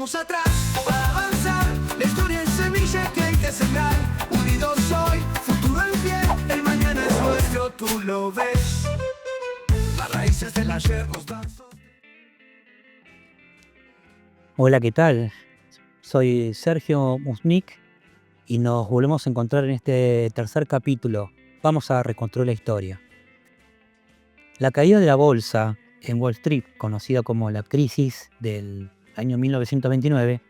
miremos atrás para avanzar. La historia es semilla que hay que sembrar. Unidos hoy, futuro en pie. El mañana es nuestro, tú lo ves. Las raíces del ayer nos dan. Hola, ¿qué tal? Soy Sergio Musnik y nos volvemos a encontrar en este tercer capítulo. Vamos a reconstruir la historia. La caída de la bolsa en Wall Street, conocida como la crisis del año 1929,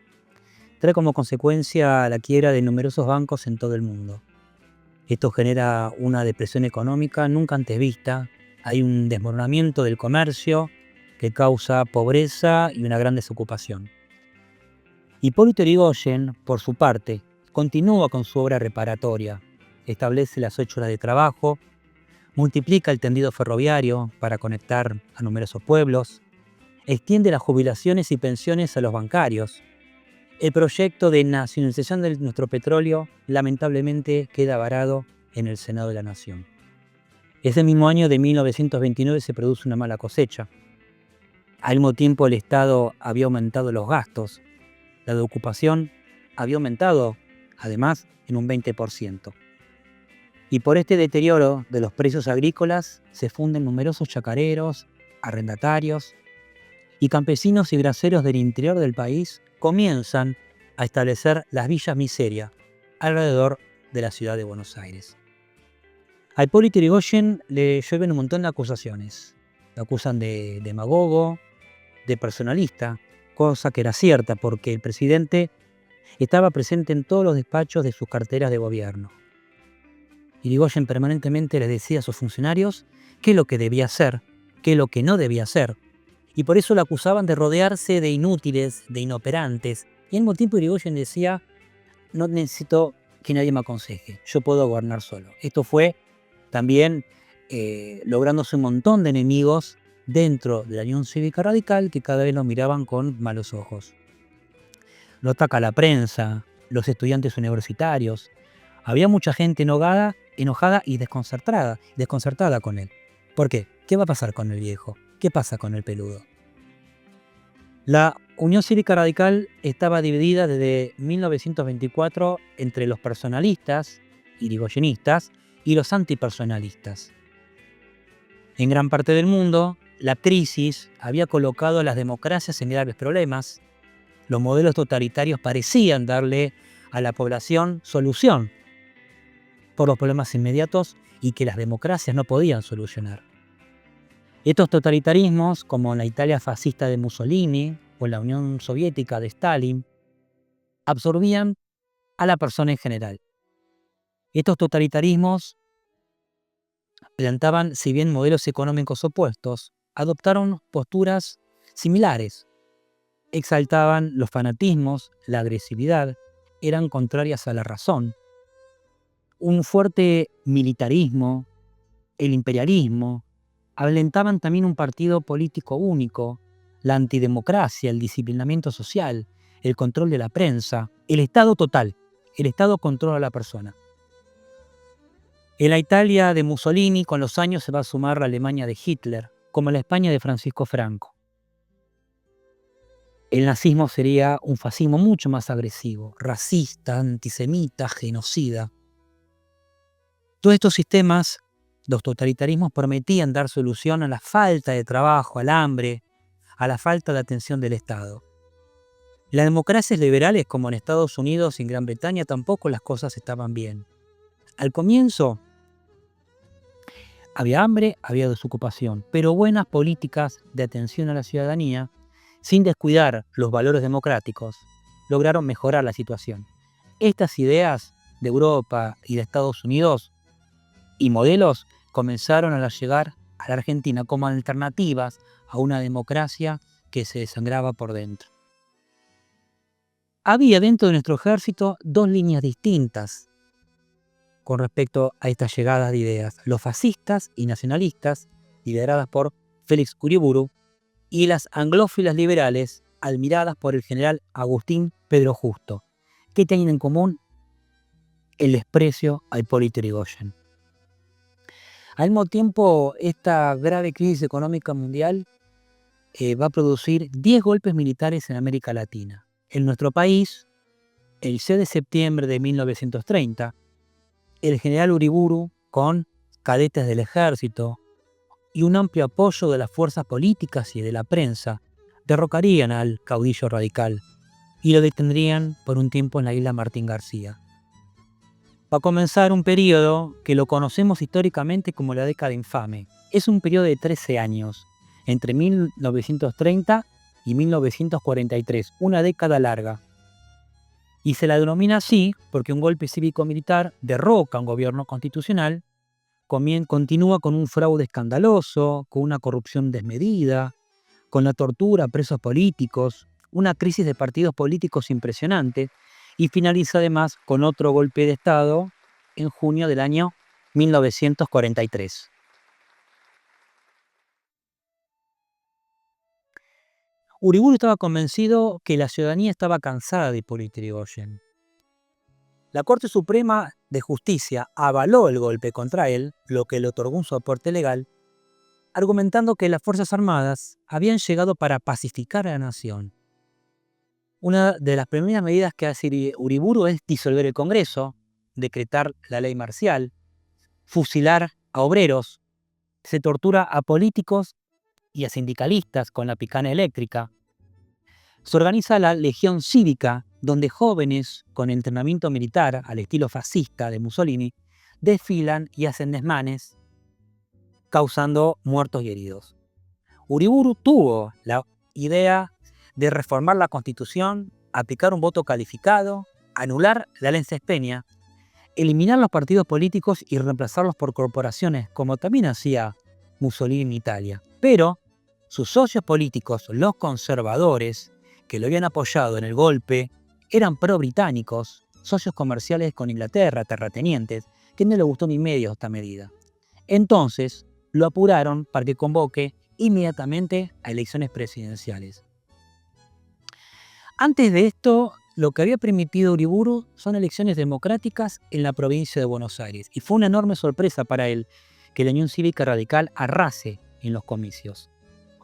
trae como consecuencia la quiebra de numerosos bancos en todo el mundo. Esto genera una depresión económica nunca antes vista. Hay un desmoronamiento del comercio que causa pobreza y una gran desocupación. Hipólito Yrigoyen, por su parte, continúa con su obra reparatoria. Establece las 8 horas de trabajo, multiplica el tendido ferroviario para conectar a numerosos pueblos, extiende las jubilaciones y pensiones a los bancarios. El proyecto de nacionalización de nuestro petróleo lamentablemente queda varado en el Senado de la Nación. Ese mismo año de 1929 se produce una mala cosecha. Al mismo tiempo el Estado había aumentado los gastos. La desocupación había aumentado, además, en un 20%. Y por este deterioro de los precios agrícolas se funden numerosos chacareros, arrendatarios y campesinos y braceros del interior del país comienzan a establecer las villas miseria alrededor de la ciudad de Buenos Aires. A Hipólito Yrigoyen le llueven un montón de acusaciones. Lo acusan de demagogo, de personalista, cosa que era cierta porque el presidente estaba presente en todos los despachos de sus carteras de gobierno. Yrigoyen permanentemente les decía a sus funcionarios qué es lo que debía hacer, qué es lo que no debía hacer, y por eso lo acusaban de rodearse de inútiles, de inoperantes, y al mismo tiempo Yrigoyen decía: no necesito que nadie me aconseje, yo puedo gobernar solo. Esto fue también lográndose un montón de enemigos dentro de la Unión Cívica Radical que cada vez lo miraban con malos ojos. Lo ataca la prensa, los estudiantes universitarios. Había mucha gente enojada y desconcertada con él. ¿Por qué? ¿Qué va a pasar con el viejo? ¿Qué pasa con el peludo? La Unión Cívica Radical estaba dividida desde 1924 entre los personalistas, yrigoyenistas, y los antipersonalistas. En gran parte del mundo, la crisis había colocado a las democracias en graves problemas. Los modelos totalitarios parecían darle a la población solución por los problemas inmediatos y que las democracias no podían solucionar. Estos totalitarismos, como en la Italia fascista de Mussolini o en la Unión Soviética de Stalin, absorbían a la persona en general. Estos totalitarismos plantaban, si bien modelos económicos opuestos, adoptaron posturas similares. Exaltaban los fanatismos, la agresividad, eran contrarias a la razón. Un fuerte militarismo, el imperialismo, alentaban también un partido político único, la antidemocracia, el disciplinamiento social, el control de la prensa, el Estado total. El Estado controla a la persona. En la Italia de Mussolini, con los años se va a sumar la Alemania de Hitler, como la España de Francisco Franco. El nazismo sería un fascismo mucho más agresivo, racista, antisemita, genocida. Todos estos sistemas, los totalitarismos, prometían dar solución a la falta de trabajo, al hambre, a la falta de atención del Estado. En las democracias liberales, como en Estados Unidos y en Gran Bretaña, tampoco las cosas estaban bien. Al comienzo había hambre, había desocupación, pero buenas políticas de atención a la ciudadanía, sin descuidar los valores democráticos, lograron mejorar la situación. Estas ideas de Europa y de Estados Unidos y modelos comenzaron a llegar a la Argentina como alternativas a una democracia que se desangraba por dentro. Había dentro de nuestro ejército dos líneas distintas con respecto a estas llegadas de ideas: los fascistas y nacionalistas, lideradas por Félix Uriburu, y las anglófilas liberales, admiradas por el general Agustín Pedro Justo, que tenían en común el desprecio a Hipólito Yrigoyen. Al mismo tiempo, esta grave crisis económica mundial va a producir 10 golpes militares en América Latina. En nuestro país, el 6 de septiembre de 1930, el general Uriburu, con cadetes del ejército y un amplio apoyo de las fuerzas políticas y de la prensa, derrocarían al caudillo radical y lo detendrían por un tiempo en la isla Martín García. Va a comenzar un periodo que lo conocemos históricamente como la década infame. Es un periodo de 13 años, entre 1930 y 1943, una década larga. Y se la denomina así porque un golpe cívico-militar derroca un gobierno constitucional, continúa con un fraude escandaloso, con una corrupción desmedida, con la tortura a presos políticos, una crisis de partidos políticos impresionante, y finaliza además con otro golpe de Estado en junio del año 1943. Uriburu estaba convencido que la ciudadanía estaba cansada de Hipólito Yrigoyen. La Corte Suprema de Justicia avaló el golpe contra él, lo que le otorgó un soporte legal, argumentando que las Fuerzas Armadas habían llegado para pacificar a la nación. Una de las primeras medidas que hace Uriburu es disolver el Congreso, decretar la ley marcial, fusilar a obreros, se tortura a políticos y a sindicalistas con la picana eléctrica. Se organiza la Legión Cívica, donde jóvenes con entrenamiento militar al estilo fascista de Mussolini desfilan y hacen desmanes, causando muertos y heridos. Uriburu tuvo la idea de reformar la Constitución, aplicar un voto calificado, anular la ley Sespeña, eliminar los partidos políticos y reemplazarlos por corporaciones, como también hacía Mussolini en Italia. Pero sus socios políticos, los conservadores, que lo habían apoyado en el golpe, eran pro-británicos, socios comerciales con Inglaterra, terratenientes, que no le gustó ni medio esta medida. Entonces, lo apuraron para que convoque inmediatamente a elecciones presidenciales. Antes de esto, lo que había permitido Uriburu son elecciones democráticas en la provincia de Buenos Aires, y fue una enorme sorpresa para él que la Unión Cívica Radical arrase en los comicios.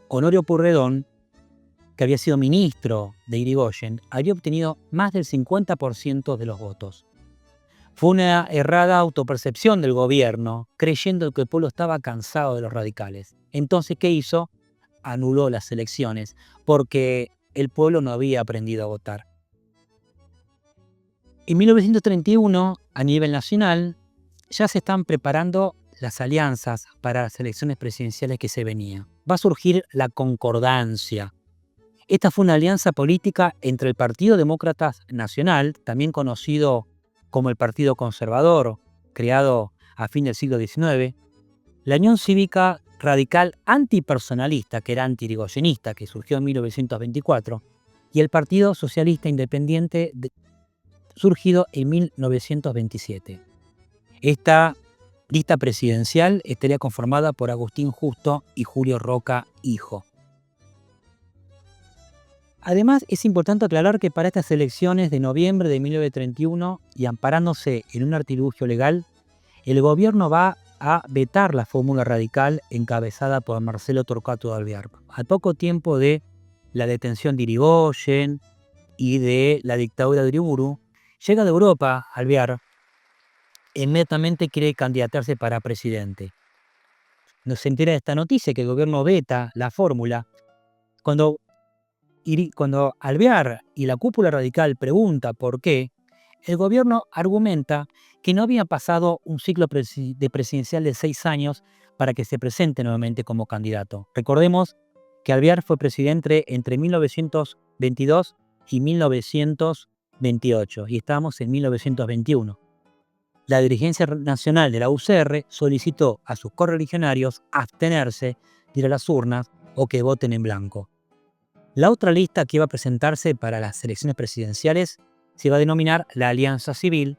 Honorio Pueyrredón, que había sido ministro de Irigoyen, había obtenido más del 50% de los votos. Fue una errada autopercepción del gobierno, creyendo que el pueblo estaba cansado de los radicales. Entonces, ¿qué hizo? Anuló las elecciones, porque el pueblo no había aprendido a votar. En 1931, a nivel nacional, ya se están preparando las alianzas para las elecciones presidenciales que se venían. Va a surgir la Concordancia. Esta fue una alianza política entre el Partido Demócrata Nacional, también conocido como el Partido Conservador, creado a fin del siglo XIX, la Unión Cívica Radical Antipersonalista, que era anti-irigoyenista, que surgió en 1924, y el Partido Socialista Independiente, surgido en 1927. Esta lista presidencial estaría conformada por Agustín Justo y Julio Roca, hijo. Además, es importante aclarar que para estas elecciones de noviembre de 1931, y amparándose en un artilugio legal, el gobierno va a vetar la fórmula radical encabezada por Marcelo Torcuato de Alvear. Al poco tiempo de la detención de Irigoyen y de la dictadura de Uriburu, llega de Europa Alvear e inmediatamente quiere candidatarse para presidente. Se entera de esta noticia que el gobierno veta la fórmula. Cuando Alvear y la cúpula radical pregunta por qué, el gobierno argumenta que no había pasado un ciclo presidencial de 6 años para que se presente nuevamente como candidato. Recordemos que Alvear fue presidente entre 1922 y 1928 y estamos en 1921. La dirigencia nacional de la UCR solicitó a sus correligionarios abstenerse de ir a las urnas o que voten en blanco. La otra lista que iba a presentarse para las elecciones presidenciales se iba a denominar la Alianza Civil,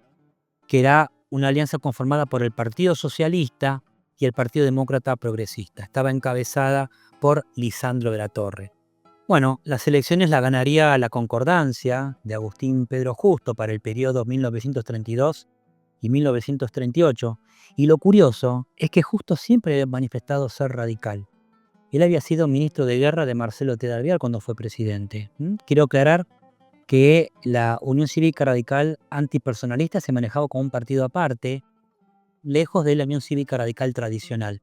que era una alianza conformada por el Partido Socialista y el Partido Demócrata Progresista. Estaba encabezada por Lisandro de la Torre. Bueno, las elecciones la ganaría la Concordancia de Agustín Pedro Justo para el periodo 1932 y 1938, y lo curioso es que Justo siempre había manifestado ser radical. Él había sido ministro de guerra de Marcelo T. de Alvear cuando fue presidente. Quiero aclarar que la Unión Cívica Radical antipersonalista se manejaba como un partido aparte, lejos de la Unión Cívica Radical tradicional.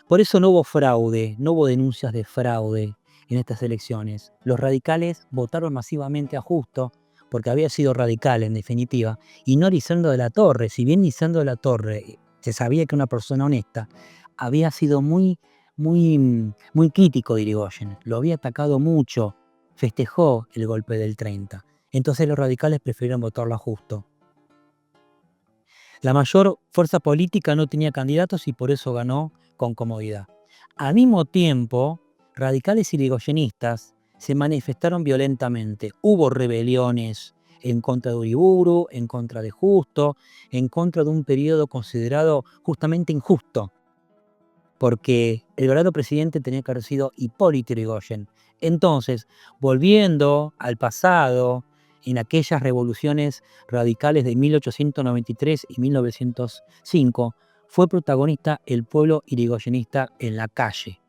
Por eso no hubo fraude, no hubo denuncias de fraude en estas elecciones. Los radicales votaron masivamente a Justo, porque había sido radical en definitiva, y no Lisandro de la Torre. Si bien Lisandro de la Torre se sabía que era una persona honesta, había sido muy crítico de Irigoyen, lo había atacado mucho, festejó el golpe del 30. Entonces los radicales prefirieron votarlo a Justo. La mayor fuerza política no tenía candidatos y por eso ganó con comodidad. Al mismo tiempo, radicales irigoyenistas se manifestaron violentamente. Hubo rebeliones en contra de Uriburu, en contra de Justo, en contra de un periodo considerado justamente injusto, porque el verdadero presidente tenía que haber sido Hipólito Yrigoyen. Entonces, volviendo al pasado, en aquellas revoluciones radicales de 1893 y 1905, fue protagonista el pueblo irigoyenista en la calle.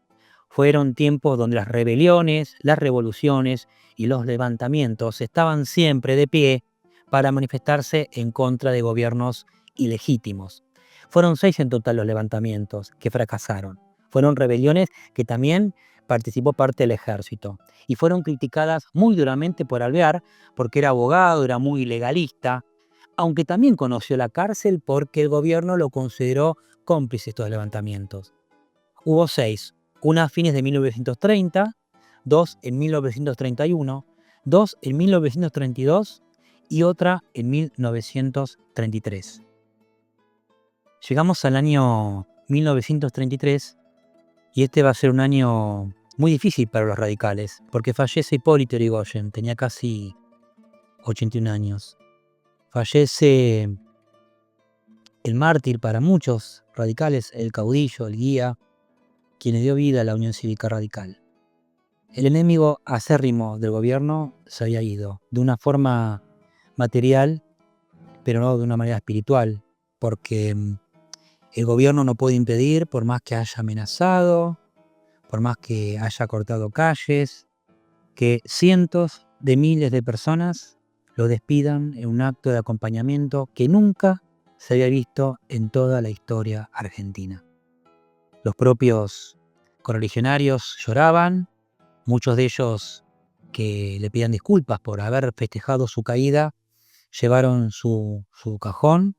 Fueron tiempos donde las rebeliones, las revoluciones y los levantamientos estaban siempre de pie para manifestarse en contra de gobiernos ilegítimos. Fueron 6 en total los levantamientos que fracasaron. Fueron rebeliones que también participó parte del ejército y fueron criticadas muy duramente por Alvear porque era abogado, era muy legalista, aunque también conoció la cárcel porque el gobierno lo consideró cómplice de estos levantamientos. Hubo 6, una a fines de 1930, 2 en 1931, 2 en 1932 y otra en 1933. Llegamos al año 1933 y este va a ser un año muy difícil para los radicales, porque fallece Hipólito Yrigoyen, tenía casi 81 años. Fallece el mártir para muchos radicales, el caudillo, el guía, quien le dio vida a la Unión Cívica Radical. El enemigo acérrimo del gobierno se había ido de una forma material, pero no de una manera espiritual, porque el gobierno no puede impedir, por más que haya amenazado, por más que haya cortado calles, que cientos de miles de personas lo despidan en un acto de acompañamiento que nunca se había visto en toda la historia argentina. Los propios correligionarios lloraban, muchos de ellos que le pedían disculpas por haber festejado su caída, llevaron su cajón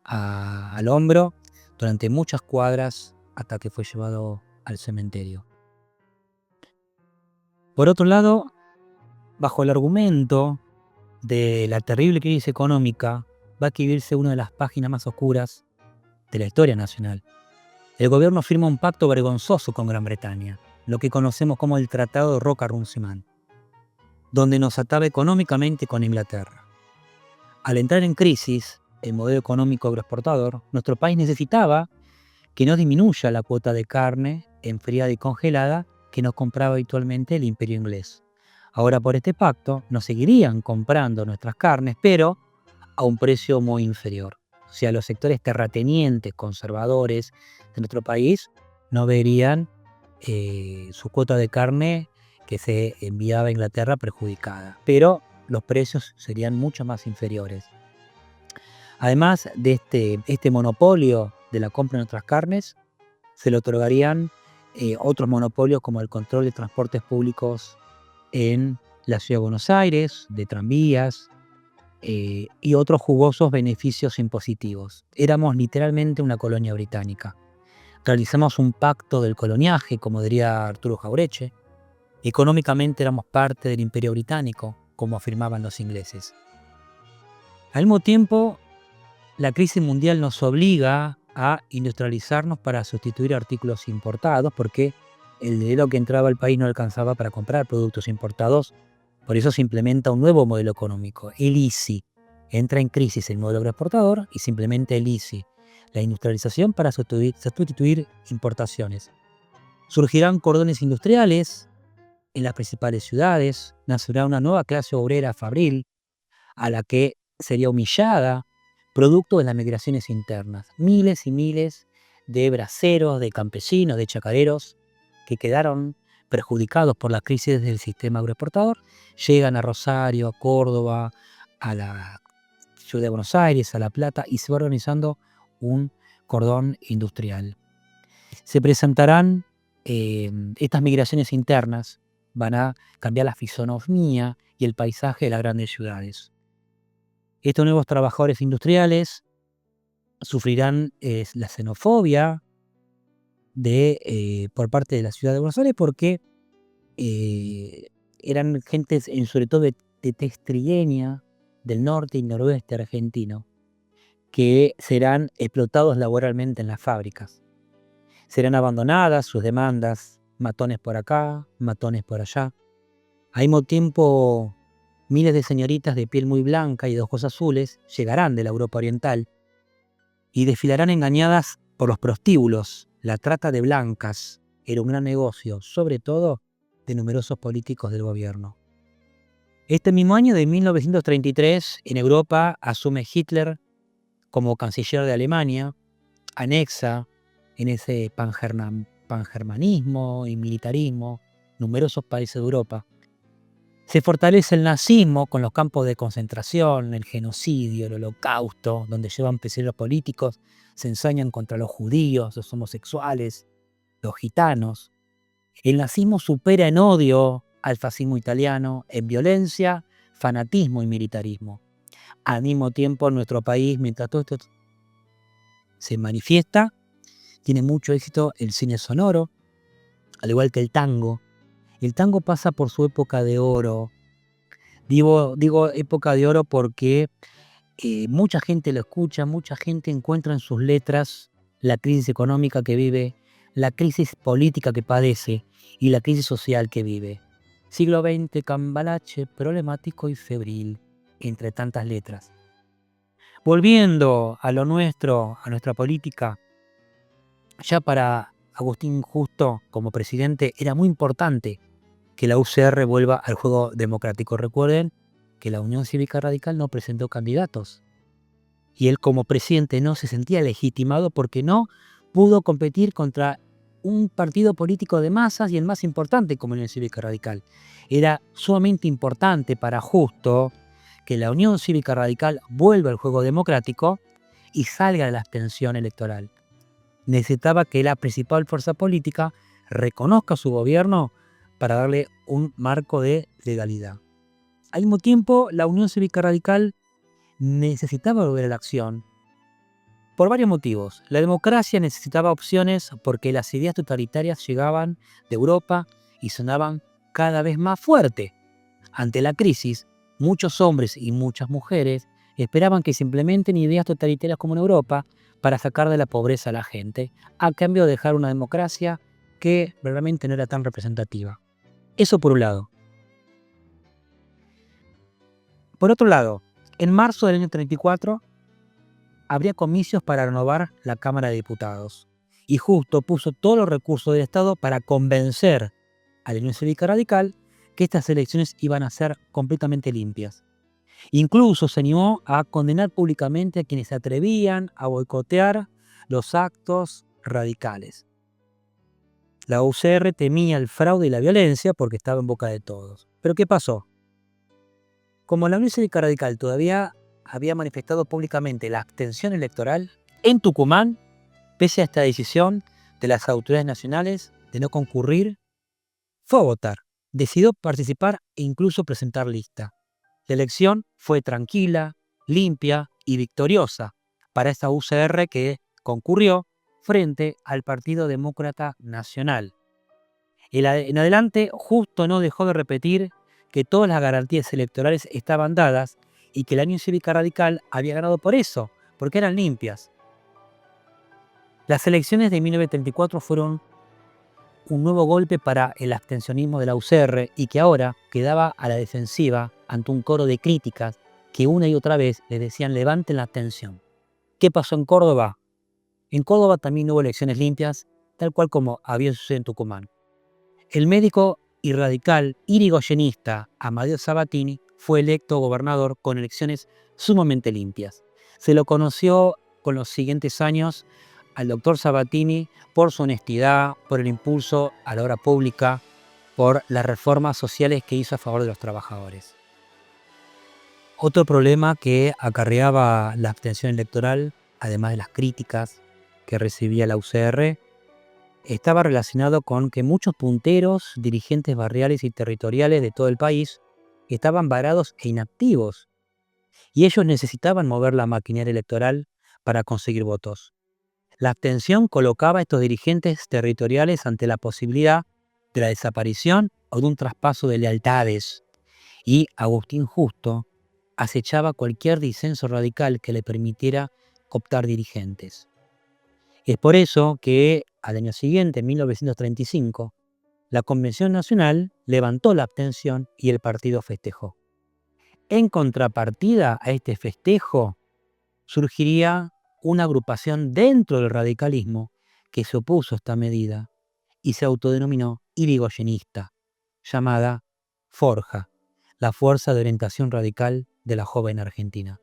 al hombro durante muchas cuadras hasta que fue llevado al cementerio. Por otro lado, bajo el argumento de la terrible crisis económica, va a escribirse una de las páginas más oscuras de la historia nacional. El gobierno firma un pacto vergonzoso con Gran Bretaña, lo que conocemos como el Tratado de Roca-Runciman, donde nos ataba económicamente con Inglaterra. Al entrar en crisis el modelo económico agroexportador, nuestro país necesitaba que no disminuya la cuota de carne enfriada y congelada que nos compraba habitualmente el Imperio inglés. Ahora por este pacto nos seguirían comprando nuestras carnes, pero a un precio muy inferior. O sea, los sectores terratenientes, conservadores de nuestro país no verían su cuota de carne que se enviaba a Inglaterra perjudicada, pero los precios serían mucho más inferiores. Además de este monopolio de la compra de nuestras carnes, se le otorgarían otros monopolios como el control de transportes públicos en la Ciudad de Buenos Aires, de tranvías y otros jugosos beneficios impositivos. Éramos literalmente una colonia británica. Realizamos un pacto del coloniaje, como diría Arturo Jaureche. Económicamente éramos parte del Imperio Británico, como afirmaban los ingleses. Al mismo tiempo, la crisis mundial nos obliga a industrializarnos para sustituir artículos importados, porque el dinero que entraba al país no alcanzaba para comprar productos importados. Por eso se implementa un nuevo modelo económico, el ICI. Entra en crisis el modelo agroexportador y se implementa el ICI, la industrialización para sustituir importaciones. Surgirán cordones industriales en las principales ciudades, nacerá una nueva clase obrera fabril a la que sería humillada producto de las migraciones internas. Miles y miles de braceros, de campesinos, de chacareros que quedaron perjudicados por la crisis del sistema agroexportador, llegan a Rosario, a Córdoba, a la ciudad de Buenos Aires, a La Plata, y se va organizando un cordón industrial. Se presentarán estas migraciones internas, van a cambiar la fisonomía y el paisaje de las grandes ciudades. Estos nuevos trabajadores industriales sufrirán la xenofobia por parte de la ciudad de Buenos Aires porque eran gentes, sobre todo de tez trigueña, del norte y noroeste argentino, que serán explotados laboralmente en las fábricas. Serán abandonadas sus demandas, matones por acá, matones por allá. Al mismo tiempo, miles de señoritas de piel muy blanca y de ojos azules llegarán de la Europa Oriental y desfilarán engañadas por los prostíbulos. La trata de blancas era un gran negocio, sobre todo de numerosos políticos del gobierno. Este mismo año de 1933, en Europa asume Hitler como canciller de Alemania, anexa en ese pangermanismo y militarismo numerosos países de Europa. Se fortalece el nazismo con los campos de concentración, el genocidio, el holocausto, donde llevan prisioneros políticos, se ensañan contra los judíos, los homosexuales, los gitanos. El nazismo supera en odio al fascismo italiano, en violencia, fanatismo y militarismo. Al mismo tiempo, en nuestro país, mientras todo esto se manifiesta, tiene mucho éxito el cine sonoro, al igual que el tango. El tango pasa por su época de oro. Digo época de oro porque mucha gente lo escucha, mucha gente encuentra en sus letras la crisis económica que vive, la crisis política que padece y la crisis social que vive. Siglo XX, cambalache, problemático y febril, entre tantas letras. Volviendo a lo nuestro, a nuestra política, ya para Agustín Justo como presidente era muy importante que la UCR vuelva al juego democrático. Recuerden que la Unión Cívica Radical no presentó candidatos y él como presidente no se sentía legitimado porque no pudo competir contra un partido político de masas y el más importante como Unión Cívica Radical. Era sumamente importante para Justo que la Unión Cívica Radical vuelva al juego democrático y salga de la abstención electoral. Necesitaba que la principal fuerza política reconozca su gobierno para darle un marco de legalidad. Al mismo tiempo, la Unión Cívica Radical necesitaba volver a la acción por varios motivos. La democracia necesitaba opciones porque las ideas totalitarias llegaban de Europa y sonaban cada vez más fuerte. Ante la crisis, muchos hombres y muchas mujeres esperaban que se implementen ideas totalitarias como en Europa para sacar de la pobreza a la gente, a cambio de dejar una democracia que realmente no era tan representativa. Eso por un lado. Por otro lado, en marzo del año 34 habría comicios para renovar la Cámara de Diputados. Y Justo puso todos los recursos del Estado para convencer a la Unión Cívica Radical que estas elecciones iban a ser completamente limpias. Incluso se animó a condenar públicamente a quienes se atrevían a boicotear los actos radicales. La UCR temía el fraude y la violencia porque estaba en boca de todos. ¿Pero qué pasó? Como la Unión Cívica Radical todavía había manifestado públicamente la abstención electoral, en Tucumán, pese a esta decisión de las autoridades nacionales de no concurrir, fue a votar. Decidió participar e incluso presentar lista. La elección fue tranquila, limpia y victoriosa para esta UCR que concurrió frente al Partido Demócrata Nacional. En adelante, Justo no dejó de repetir que todas las garantías electorales estaban dadas y que la Unión Cívica Radical había ganado por eso, porque eran limpias. Las elecciones de 1934 fueron un nuevo golpe para el abstencionismo de la UCR y que ahora quedaba a la defensiva ante un coro de críticas que una y otra vez le decían levanten la abstención. ¿Qué pasó en Córdoba? En Córdoba también hubo elecciones limpias, tal cual como había sucedido en Tucumán. El médico y radical irigoyenista Amadeo Sabatini fue electo gobernador con elecciones sumamente limpias. Se lo conoció con los siguientes años al doctor Sabatini por su honestidad, por el impulso a la obra pública, por las reformas sociales que hizo a favor de los trabajadores. Otro problema que acarreaba la abstención electoral, además de las críticas que recibía la UCR, estaba relacionado con que muchos punteros, dirigentes barriales y territoriales de todo el país estaban varados e inactivos, y ellos necesitaban mover la maquinaria electoral para conseguir votos. La abstención colocaba a estos dirigentes territoriales ante la posibilidad de la desaparición o de un traspaso de lealtades, y Agustín Justo acechaba cualquier disenso radical que le permitiera cooptar dirigentes. Es por eso que al año siguiente, en 1935, la Convención Nacional levantó la abstención y el partido festejó. En contrapartida a este festejo, surgiría una agrupación dentro del radicalismo que se opuso a esta medida y se autodenominó irigoyenista, llamada Forja, la Fuerza de Orientación Radical de la Joven Argentina.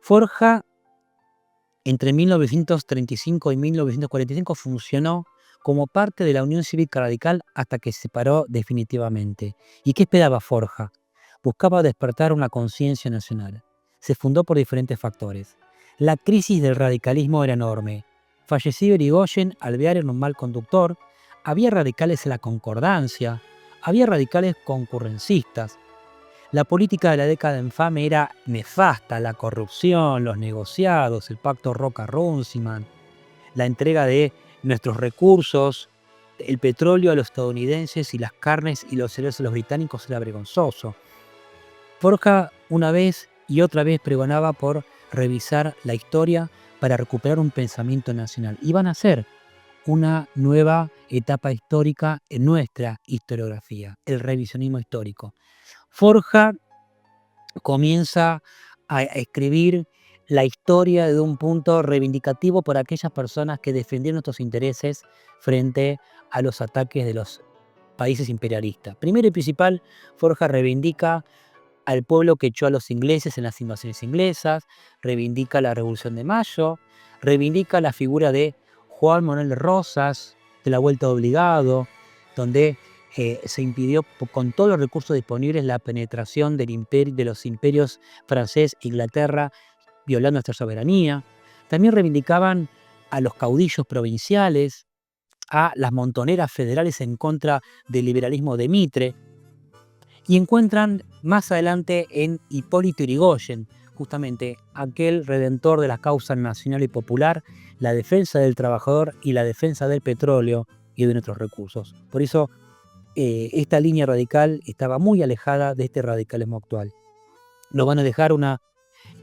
Forja, entre 1935 y 1945, funcionó como parte de la Unión Cívica Radical hasta que se separó definitivamente. ¿Y qué esperaba Forja? Buscaba despertar una conciencia nacional. Se fundó por diferentes factores. La crisis del radicalismo era enorme. Falleció Irigoyen, Alvear era un mal conductor, había radicales en la concordancia, había radicales concurrencistas. La política de la década infame era nefasta, la corrupción, los negociados, el pacto Roca-Runciman, la entrega de nuestros recursos, el petróleo a los estadounidenses y las carnes y los cereales a los británicos era vergonzoso. Forja una vez y otra vez pregonaba por revisar la historia para recuperar un pensamiento nacional. Iban a ser una nueva etapa histórica en nuestra historiografía, el revisionismo histórico. Forja comienza a escribir la historia desde un punto reivindicativo por aquellas personas que defendieron nuestros intereses frente a los ataques de los países imperialistas. Primero y principal, Forja reivindica al pueblo que echó a los ingleses en las invasiones inglesas, reivindica la Revolución de Mayo, reivindica la figura de Juan Manuel de Rosas, de la Vuelta de Obligado, donde se impidió con todos los recursos disponibles la penetración de los imperios francés e Inglaterra, violando nuestra soberanía. También reivindicaban a los caudillos provinciales, a las montoneras federales en contra del liberalismo de Mitre, y encuentran más adelante en Hipólito Yrigoyen, justamente aquel redentor de la causa nacional y popular, la defensa del trabajador y la defensa del petróleo y de nuestros recursos. Por eso esta línea radical estaba muy alejada de este radicalismo actual. Nos van a dejar una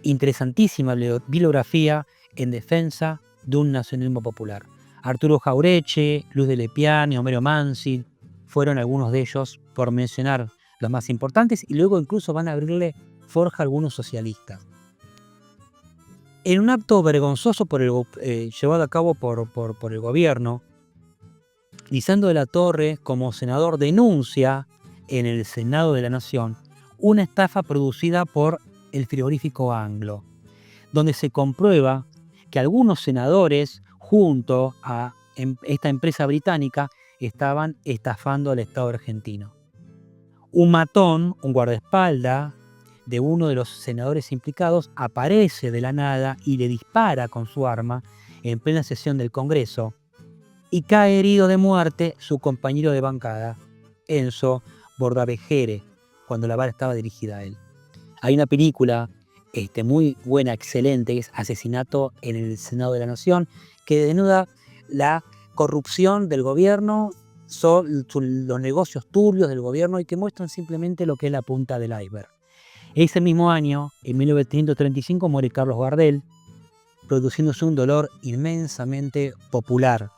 interesantísima bibliografía en defensa de un nacionalismo popular. Arturo Jaureche, Luz de Lepiane, Homero Mansi, fueron algunos de ellos, por mencionar los más importantes, y luego incluso van a abrirle forja a algunos socialistas. En un acto vergonzoso llevado a cabo por el gobierno, Lisandro de la Torre, como senador, denuncia en el Senado de la Nación una estafa producida por el frigorífico Anglo, donde se comprueba que algunos senadores, junto a esta empresa británica, estaban estafando al Estado argentino. Un matón, un guardaespaldas de uno de los senadores implicados, aparece de la nada y le dispara con su arma en plena sesión del Congreso, y cae herido de muerte su compañero de bancada, Enzo Bordavegere, cuando la bala estaba dirigida a él. Hay una película muy buena, excelente, que es Asesinato en el Senado de la Nación, que denuda la corrupción del gobierno, los negocios turbios del gobierno, y que muestran simplemente lo que es la punta del iceberg. Ese mismo año, en 1935, muere Carlos Gardel, produciéndose un dolor inmensamente popular.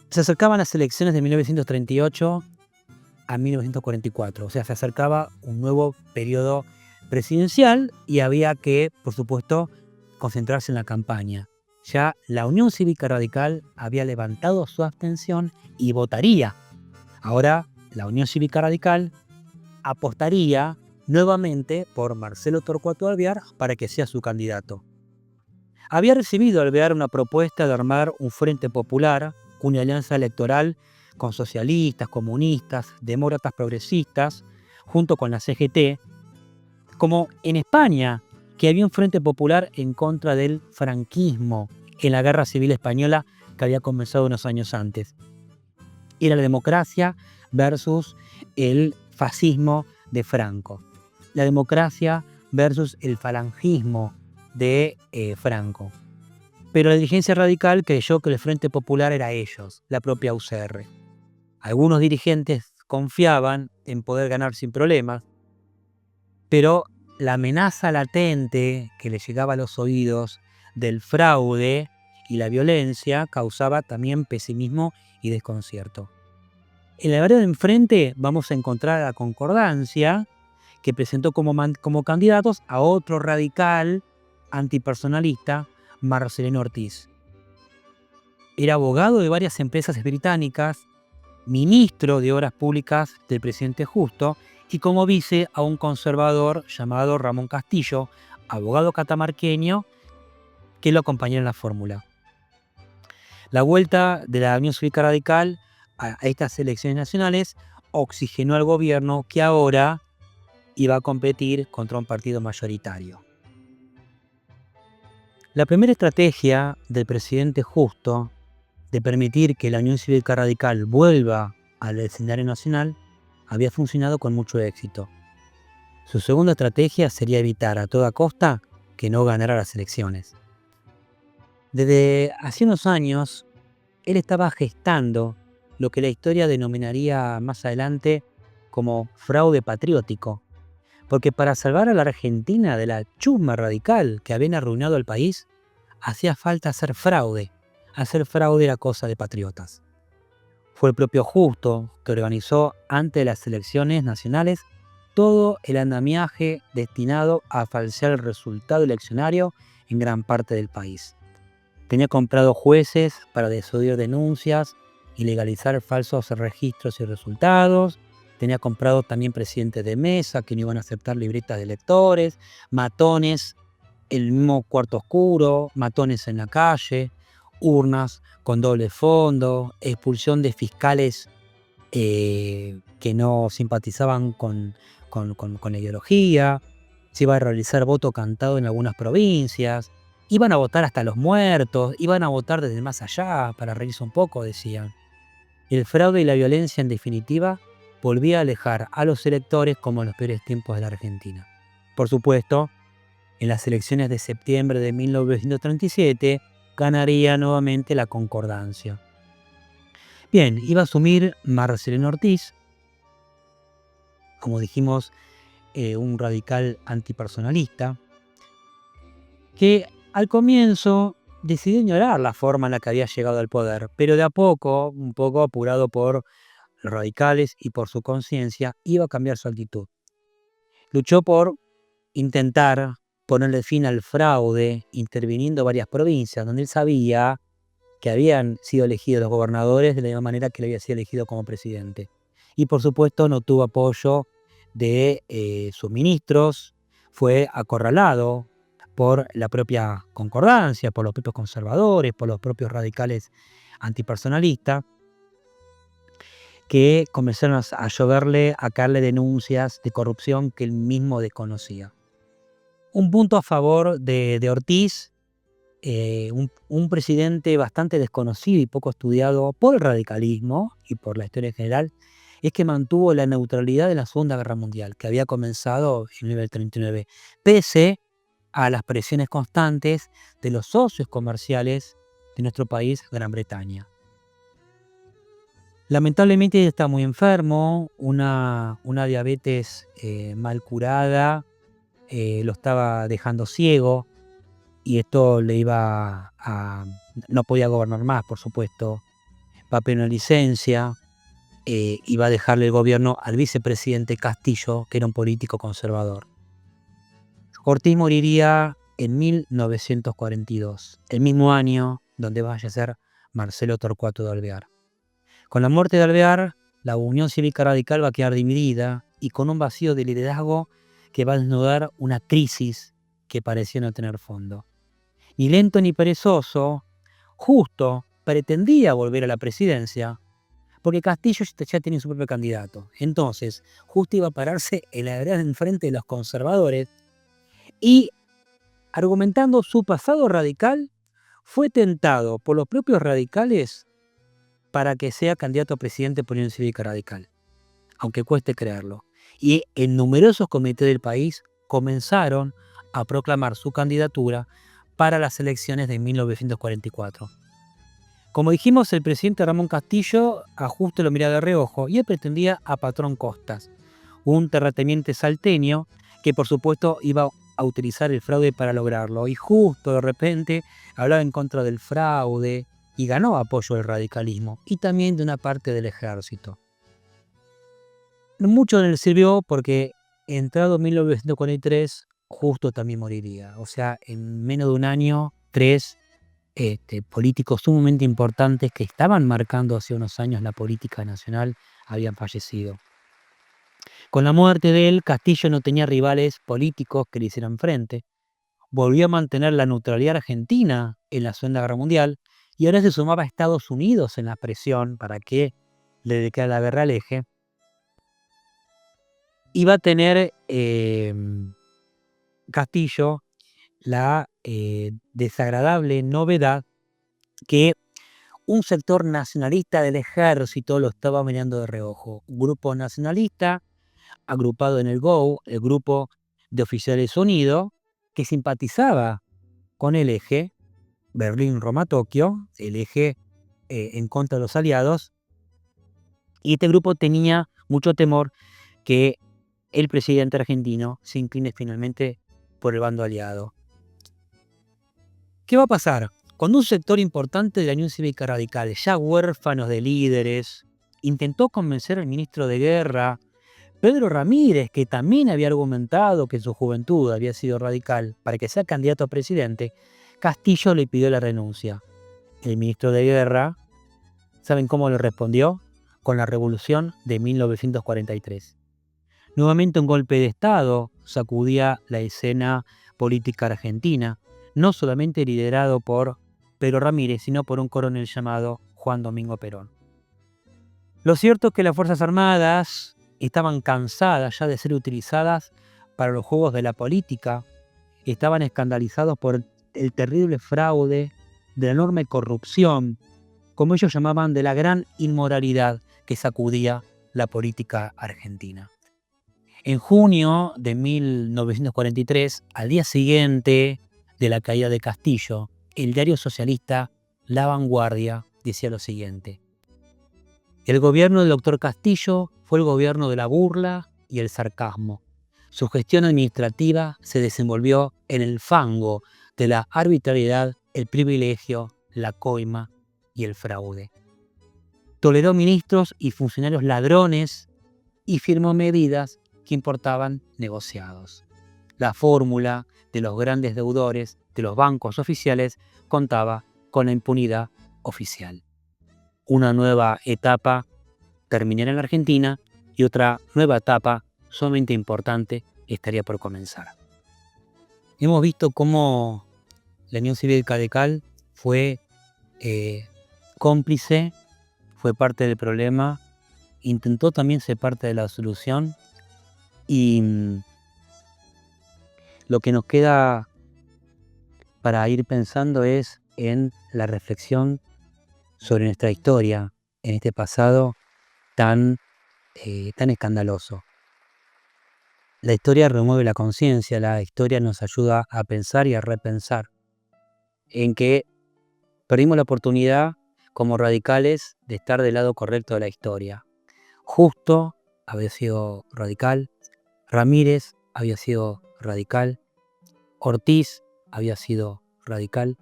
Se acercaban las elecciones de 1938 a 1944, o sea, se acercaba un nuevo periodo presidencial y había que, por supuesto, concentrarse en la campaña. Ya la Unión Cívica Radical había levantado su abstención y votaría. Ahora la Unión Cívica Radical apostaría nuevamente por Marcelo Torcuato Alvear para que sea su candidato. Había recibido Alvear una propuesta de armar un frente popular, una alianza electoral con socialistas, comunistas, demócratas progresistas, junto con la CGT, como en España, que había un frente popular en contra del franquismo en la Guerra Civil Española que había comenzado unos años antes. Era la democracia versus el fascismo de Franco. La democracia versus el falangismo de Franco. Pero la dirigencia radical creyó que el Frente Popular era ellos, la propia UCR. Algunos dirigentes confiaban en poder ganar sin problemas, pero la amenaza latente que les llegaba a los oídos del fraude y la violencia causaba también pesimismo y desconcierto. En la vereda de enfrente vamos a encontrar a la Concordancia, que presentó como candidatos a otro radical antipersonalista, Marcelino Ortiz. Era abogado de varias empresas británicas, ministro de Obras Públicas del presidente Justo y como vice a un conservador llamado Ramón Castillo, abogado catamarqueño, que lo acompañó en la fórmula. La vuelta de la Unión Cívica Radical a estas elecciones nacionales oxigenó al gobierno que ahora iba a competir contra un partido mayoritario. La primera estrategia del presidente Justo de permitir que la Unión Cívica Radical vuelva al escenario nacional había funcionado con mucho éxito. Su segunda estrategia sería evitar a toda costa que no ganara las elecciones. Desde hace unos años, él estaba gestando lo que la historia denominaría más adelante como fraude patriótico, porque para salvar a la Argentina de la chusma radical que habían arruinado al país, hacía falta hacer fraude. Hacer fraude era cosa de patriotas. Fue el propio Justo que organizó antes de las elecciones nacionales todo el andamiaje destinado a falsear el resultado eleccionario en gran parte del país. Tenía comprado jueces para desoír denuncias y legalizar falsos registros y resultados. Tenía comprado también presidentes de mesa que no iban a aceptar libretas de electores, matones, el mismo cuarto oscuro, matones en la calle, urnas con doble fondo, expulsión de fiscales que no simpatizaban con la ideología. Se iba a realizar voto cantado en algunas provincias. Iban a votar hasta los muertos, iban a votar desde más allá, para reírse un poco, decían. El fraude y la violencia, en definitiva, volvía a alejar a los electores como en los peores tiempos de la Argentina. Por supuesto, en las elecciones de septiembre de 1937, ganaría nuevamente la Concordancia. Bien, iba a asumir Marcelino Ortiz, como dijimos, un radical antipersonalista, que al comienzo decidió ignorar la forma en la que había llegado al poder, pero de a poco, un poco apurado por los radicales y por su conciencia, iba a cambiar su actitud. Luchó por intentar ponerle fin al fraude, interviniendo varias provincias donde él sabía que habían sido elegidos los gobernadores de la misma manera que él había sido elegido como presidente. Y por supuesto no tuvo apoyo de sus ministros, fue acorralado por la propia Concordancia, por los propios conservadores, por los propios radicales antipersonalistas, que comenzaron a lloverle, a caerle denuncias de corrupción que él mismo desconocía. Un punto a favor de Ortiz, un presidente bastante desconocido y poco estudiado por el radicalismo y por la historia en general, es que mantuvo la neutralidad de la Segunda Guerra Mundial, que había comenzado en 1939, pese a las presiones constantes de los socios comerciales de nuestro país, Gran Bretaña. Lamentablemente está muy enfermo, una diabetes mal curada lo estaba dejando ciego y esto le iba a... no podía gobernar más, por supuesto. Va a pedir una licencia y va a dejarle el gobierno al vicepresidente Castillo, que era un político conservador. Ortiz moriría en 1942, el mismo año donde va a fallecer Marcelo Torcuato de Alvear. Con la muerte de Alvear, la Unión Cívica Radical va a quedar dividida y con un vacío de liderazgo que va a desnudar una crisis que parecía no tener fondo. Ni lento ni perezoso, Justo pretendía volver a la presidencia porque Castillo ya tenía su propio candidato. Entonces, justo iba a pararse en la vereda enfrente de los conservadores y, argumentando su pasado radical, fue tentado por los propios radicales para que sea candidato a presidente por Unión Cívica Radical, aunque cueste creerlo. Y en numerosos comités del país comenzaron a proclamar su candidatura para las elecciones de 1944. Como dijimos, el presidente Ramón Castillo a Justo lo miraba de reojo y él pretendía a Patrón Costas, un terrateniente salteño que por supuesto iba a utilizar el fraude para lograrlo. Y Justo de repente hablaba en contra del fraude y ganó apoyo del radicalismo y también de una parte del ejército. Mucho le sirvió porque entrado 1943, Justo también moriría. O sea, en menos de un año, 3 políticos sumamente importantes que estaban marcando hace unos años la política nacional habían fallecido. Con la muerte de él, Castillo no tenía rivales políticos que le hicieran frente. Volvió a mantener la neutralidad argentina en la Segunda Guerra Mundial y ahora se sumaba a Estados Unidos en la presión para que le declarara la guerra al eje. Iba a tener Castillo la desagradable novedad que un sector nacionalista del ejército lo estaba mirando de reojo. Un grupo nacionalista agrupado en el GO, el Grupo de Oficiales Unidos, que simpatizaba con el eje Berlín-Roma-Tokio, el eje en contra de los aliados, y este grupo tenía mucho temor que el presidente argentino se incline finalmente por el bando aliado. ¿Qué va a pasar? Cuando un sector importante de la Unión Cívica Radical, ya huérfanos de líderes, intentó convencer al ministro de Guerra, Pedro Ramírez, que también había argumentado que en su juventud había sido radical, para que sea candidato a presidente, Castillo le pidió la renuncia. El ministro de Guerra, ¿saben cómo le respondió? Con la revolución de 1943. Nuevamente un golpe de Estado sacudía la escena política argentina, no solamente liderado por Pedro Ramírez, sino por un coronel llamado Juan Domingo Perón. Lo cierto es que las Fuerzas Armadas estaban cansadas ya de ser utilizadas para los juegos de la política, estaban escandalizados por el terrible fraude, de la enorme corrupción, como ellos llamaban, de la gran inmoralidad que sacudía la política argentina. En junio de 1943, al día siguiente de la caída de Castillo, el diario socialista La Vanguardia decía lo siguiente: el gobierno del doctor Castillo fue el gobierno de la burla y el sarcasmo. Su gestión administrativa se desenvolvió en el fango de la arbitrariedad, el privilegio, la coima y el fraude. Toleró ministros y funcionarios ladrones y firmó medidas que importaban negociados. La fórmula de los grandes deudores de los bancos oficiales contaba con la impunidad oficial. Una nueva etapa terminará en la Argentina y otra nueva etapa sumamente importante estaría por comenzar. Hemos visto cómo la Unión Cívica Radical fue cómplice, fue parte del problema, intentó también ser parte de la solución y lo que nos queda para ir pensando es en la reflexión sobre nuestra historia, en este pasado tan escandaloso. La historia remueve la conciencia, la historia nos ayuda a pensar y a repensar en que perdimos la oportunidad como radicales de estar del lado correcto de la historia. Justo había sido radical, Ramírez había sido radical, Ortiz había sido radical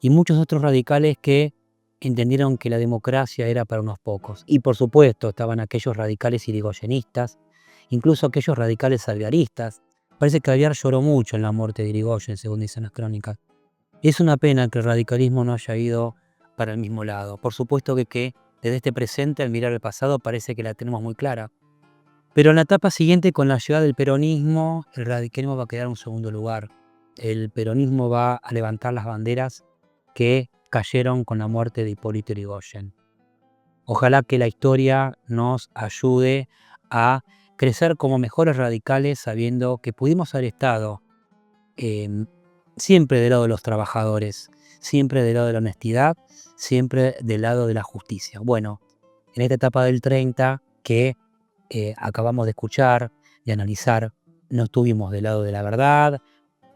y muchos otros radicales que entendieron que la democracia era para unos pocos. Y por supuesto estaban aquellos radicales irigoyenistas, incluso aquellos radicales alvearistas. Parece que Alvear lloró mucho en la muerte de Irigoyen, según dicen las crónicas. Es una pena que el radicalismo no haya ido para el mismo lado. Por supuesto que desde este presente, al mirar el pasado, parece que la tenemos muy clara. Pero en la etapa siguiente, con la llegada del peronismo, el radicalismo va a quedar en un segundo lugar. El peronismo va a levantar las banderas que cayeron con la muerte de Hipólito Yrigoyen. Ojalá que la historia nos ayude a crecer como mejores radicales, sabiendo que pudimos haber estado siempre del lado de los trabajadores, siempre del lado de la honestidad, siempre del lado de la justicia. Bueno, en esta etapa del 30 que acabamos de escuchar, de analizar, no estuvimos del lado de la verdad,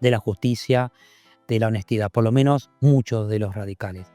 de la justicia, de la honestidad, por lo menos muchos de los radicales.